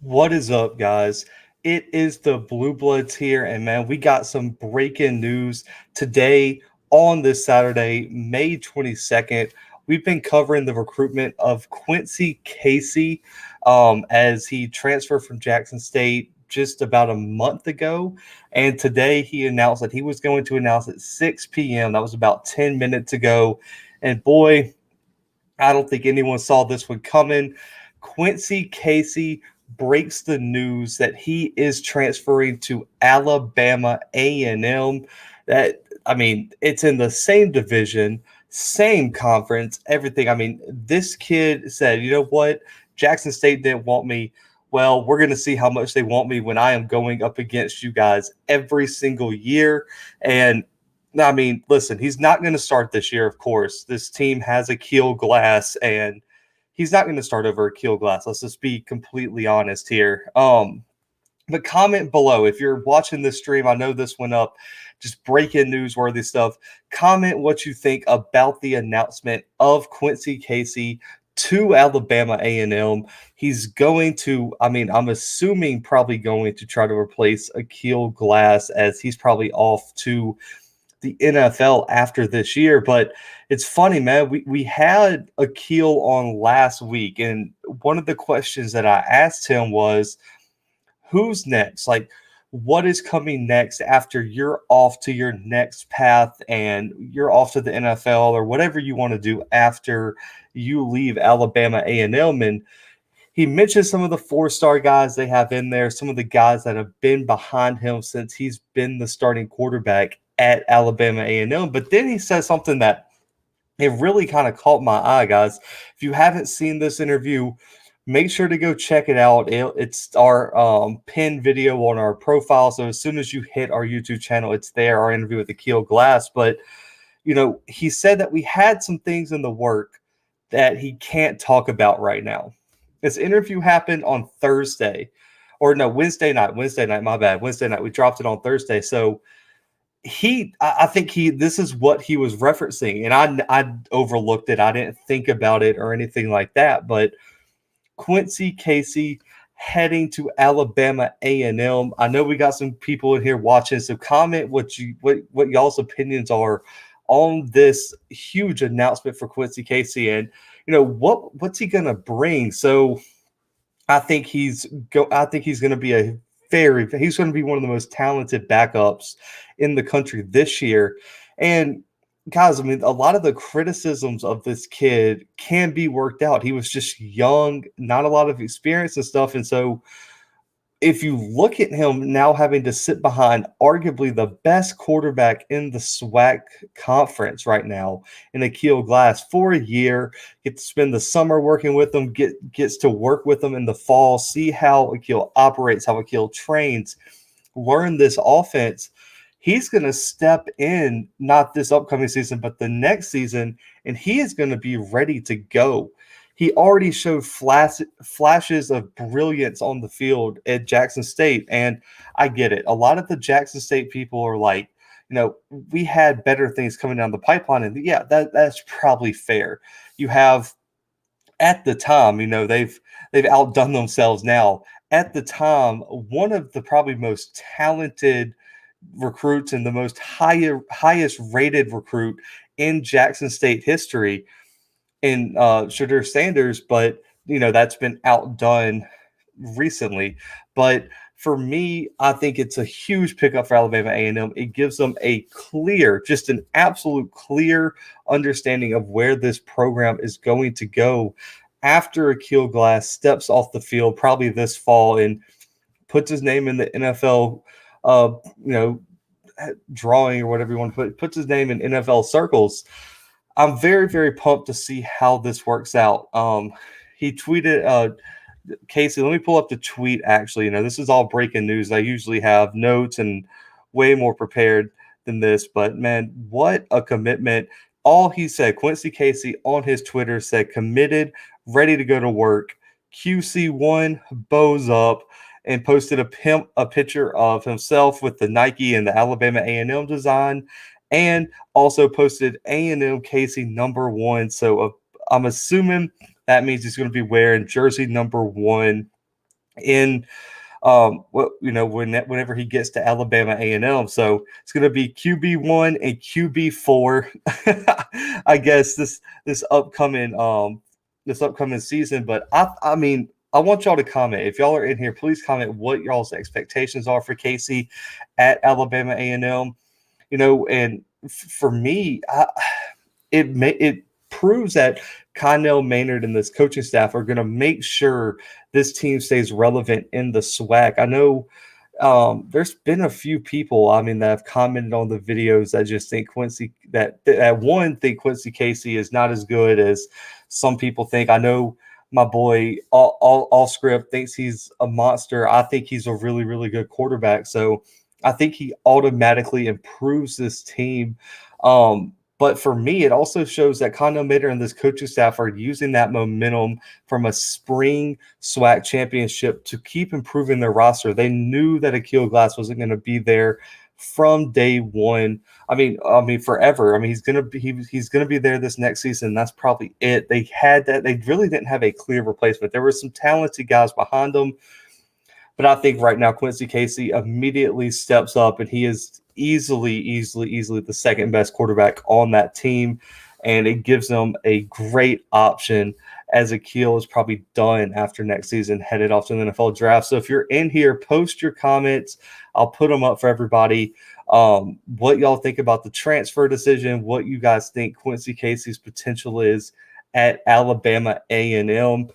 What is up, guys? It is the Bluebloods here, and man, we got some breaking news today on this Saturday, May 22nd. We've been covering the recruitment of Quincy Casey as he transferred from Jackson State just about a month ago. And today he announced that he was going to announce at 6 p.m. That was about 10 minutes ago. And boy, I don't think anyone saw this one coming. Quincy Casey breaks the news that he is transferring to Alabama A&M. That I mean, it's in the same division, same conference, everything. I mean, this kid said, "You know what? Jackson State didn't want me. Well, we're going to see how much they want me when I am going up against you guys every single year." And I mean, listen, he's not going to start this year, of course. This team has Akil Glass, and he's not going to start over Akil Glass. Let's just be completely honest here. But comment below if you're watching this stream. I know this went up, just breaking newsworthy stuff. Comment what you think about the announcement of Quincy Casey to Alabama A&M. He's going to, I mean, I'm assuming probably going to try to replace Akil Glass as he's probably off to the NFL after this year. But it's funny, man. We had Akil on last week, and one of the questions that I asked him was, who's next? Like, what is coming next after you're off to your next path and you're off to the NFL or whatever you want to do after you leave Alabama A&M? And he mentioned some of the four-star guys they have in there, some of the guys that have been behind him since he's been the starting quarterback at Alabama A&M. But then he said something that it really kind of caught my eye, guys. If you haven't seen this interview, make sure to go check it out. It's our pinned video on our profile. So as soon as you hit our YouTube channel, it's there, our interview with Akil Glass. But, you know, he said that we had some things in the work that he can't talk about right now. This interview happened on Thursday, or no, Wednesday night. My bad. Wednesday night. We dropped it on Thursday. So I think this is what he was referencing, and I overlooked it. I didn't think about it or anything like that. But Quincy Casey heading to Alabama A&M. I know we got some people in here watching, so comment what y'all's opinions are on this huge announcement for Quincy Casey, and you know what's he gonna bring. So I think he's going to be he's going to be one of the most talented backups in the country this year. And guys, I mean, a lot of the criticisms of this kid can be worked out. He was just young, not a lot of experience and stuff. And so if you look at him now having to sit behind arguably the best quarterback in the SWAC conference right now in Akil Glass for a year, get to spend the summer working with them, gets to work with them in the fall, see how Akil operates, how Akil trains, learn this offense. He's going to step in not this upcoming season, but the next season, and he is going to be ready to go. He already showed flashes of brilliance on the field at Jackson State. And I get it. A lot of the Jackson State people are like, you know, we had better things coming down the pipeline. And yeah, that's probably fair. You have at the time, you know, they've outdone themselves now. At the time, one of the probably most talented recruits and the highest rated recruit in Jackson State history in Shadur Sanders, but you know that's been outdone recently. But for me, I think it's a huge pickup for Alabama A&M. It gives them a clear, just an absolute clear understanding of where this program is going to go after Akil Glass steps off the field, probably this fall, and puts his name in the NFL, you know, drawing or whatever you want to put, puts his name in NFL circles. I'm very, very pumped to see how this works out. He tweeted, Casey, let me pull up the tweet actually. You know, this is all breaking news. I usually have notes and way more prepared than this, but man, what a commitment. All he said, Quincy Casey on his Twitter said, committed, ready to go to work. QC1, bows up, and posted a picture of himself with the Nike and the Alabama A&M design, and also posted A&M Casey #1. So I'm assuming that means he's going to be wearing jersey #1 in whenever he gets to Alabama A&M. So it's going to be QB1 and QB4, I guess this upcoming season. But I mean, I want y'all to comment. If y'all are in here, please comment what y'all's expectations are for Casey at Alabama A&M. And for me, it proves that Connell Maynard and this coaching staff are going to make sure this team stays relevant in the SWAC. I know there's been a few people, I mean, that have commented on the videos that just think think Quincy Casey is not as good as some people think. I know my boy all script thinks he's a monster. I think he's a really, really good quarterback. So I think he automatically improves this team. But for me, it also shows that Connell Maynard and this coaching staff are using that momentum from a spring SWAC championship to keep improving their roster. They knew that Akil Glass wasn't going to be there from day one. I mean, forever. I mean, he's gonna be there this next season. That's probably it. They really didn't have a clear replacement. There were some talented guys behind them, but I think right now Quincy Casey immediately steps up, and he is easily the second best quarterback on that team, and it gives them a great option as Akil is probably done after next season, headed off to the NFL draft. So if you're in here, post your comments. I'll put them up for everybody. What y'all think about the transfer decision, what you guys think Quincy Casey's potential is at Alabama A&M.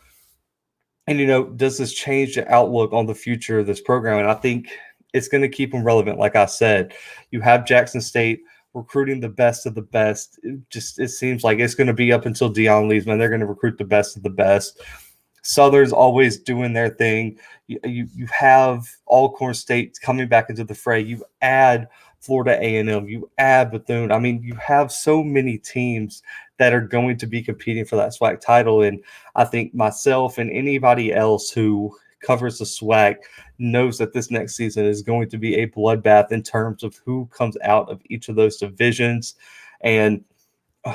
And, does this change the outlook on the future of this program? And I think it's going to keep them relevant. Like I said, you have Jackson State recruiting the best of the best. It seems like it's going to be up until Deion leaves, man. They're going to recruit the best of the best. Southern's always doing their thing. You have Alcorn State coming back into the fray. You add Florida A&M. You add Bethune. I mean, you have so many teams that are going to be competing for that SWAC title. And I think myself and anybody else who covers the SWAC knows that this next season is going to be a bloodbath in terms of who comes out of each of those divisions. And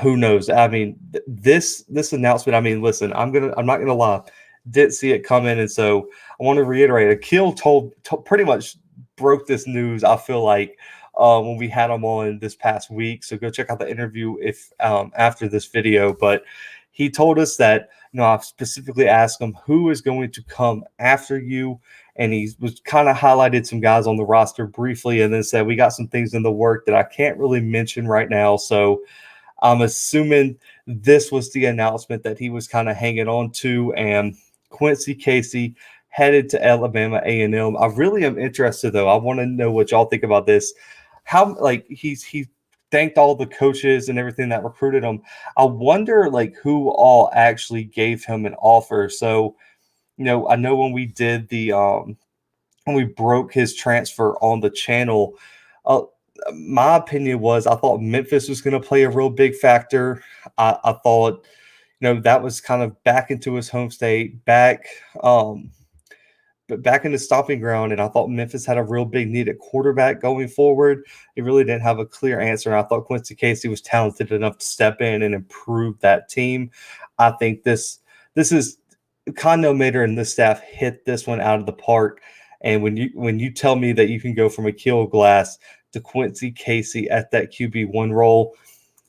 who knows? I mean, this announcement, I mean, listen, I'm not gonna lie, didn't see it coming. And so I want to reiterate, Akil pretty much broke this news, I feel like, when we had him on this past week. So go check out the interview if after this video. But he told us that, I've specifically asked him who is going to come after you. And he was kind of highlighted some guys on the roster briefly and then said, we got some things in the work that I can't really mention right now. So I'm assuming this was the announcement that he was kind of hanging on to. And Quincy Casey headed to Alabama A&M. I really am interested, though. I want to know what y'all think about this. How, he thanked all the coaches and everything that recruited him. I wonder, who all actually gave him an offer. So, I know when we did when we broke his transfer on the channel, my opinion was I thought Memphis was going to play a real big factor. I thought, that was kind of back into his home state, back in the stomping ground. And I thought Memphis had a real big need at quarterback going forward. It really didn't have a clear answer. And I thought Quincy Casey was talented enough to step in and improve that team. I think this is Connell Maynard and this staff hit this one out of the park. And when you tell me that you can go from Akil Glass to Quincy Casey at that QB1 role,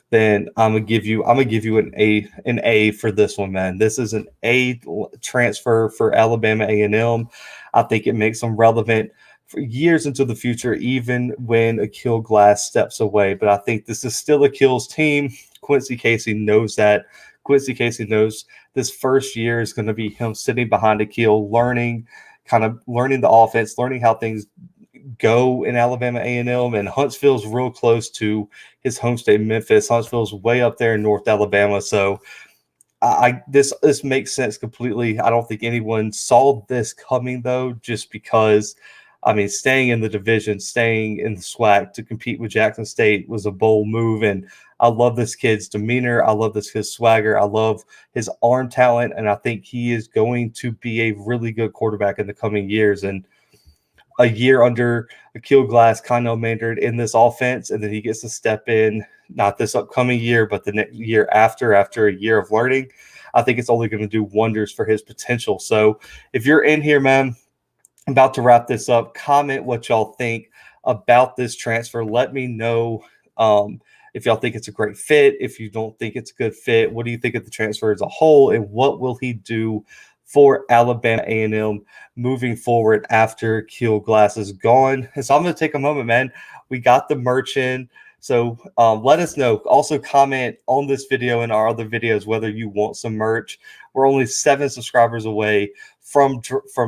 then I'm gonna give you an A for this one, man. This is an A transfer for Alabama A&M. I think it makes them relevant for years into the future, even when Akil Glass steps away. But I think this is still Akil's team. Quincy Casey knows that. Quincy Casey knows this first year is going to be him sitting behind Akil, learning the offense, learning how things go in Alabama A&M. And Huntsville's real close to his home state, Memphis. Huntsville's way up there in North Alabama. So this makes sense completely. I don't think anyone saw this coming, though, just because, staying in the division, staying in the SWAC to compete with Jackson State was a bold move. And I love this kid's demeanor. I love this kid's swagger. I love his arm talent. And I think he is going to be a really good quarterback in the coming years. And a year under Akil Glass, Connell Maynard in this offense, and then he gets to step in, not this upcoming year, but the next year after a year of learning. I think it's only going to do wonders for his potential. So if you're in here, man, about to wrap this up. Comment what y'all think about this transfer. Let me know if y'all think it's a great fit. If you don't think it's a good fit, what do you think of the transfer as a whole, and what will he do for Alabama A&M moving forward after Keel Glass is gone? And so I'm going to take a moment, man. We got the merch in. So let us know. Also comment on this video and our other videos whether you want some merch. We're only 7 subscribers away from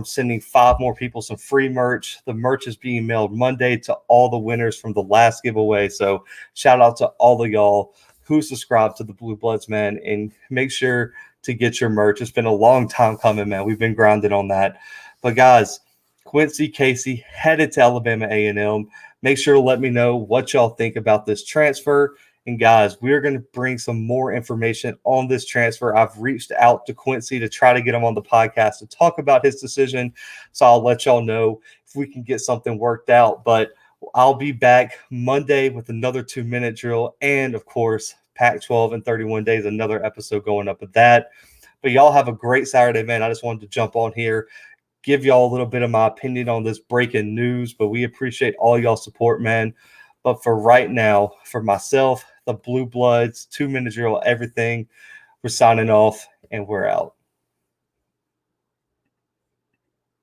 sending 5 more people some free merch. The merch is being mailed Monday to all the winners from the last giveaway. So shout out to all of y'all who subscribe to the Bluebloods, man, and make sure to get your merch. It's been a long time coming, man. We've been grinding on that. But guys, Quincy Casey headed to Alabama A&M. Make sure to let me know what y'all think about this transfer. And guys, we're going to bring some more information on this transfer. I've reached out to Quincy to try to get him on the podcast to talk about his decision. So I'll let y'all know if we can get something worked out. But I'll be back Monday with another 2-minute drill. And of course, Pac-12 in 31 days, another episode going up with that. But y'all have a great Saturday, man. I just wanted to jump on here, give y'all a little bit of my opinion on this breaking news, but we appreciate all y'all support, man. But for right now, for myself, the Blue Bloods, 2-minute drill, everything, we're signing off and we're out.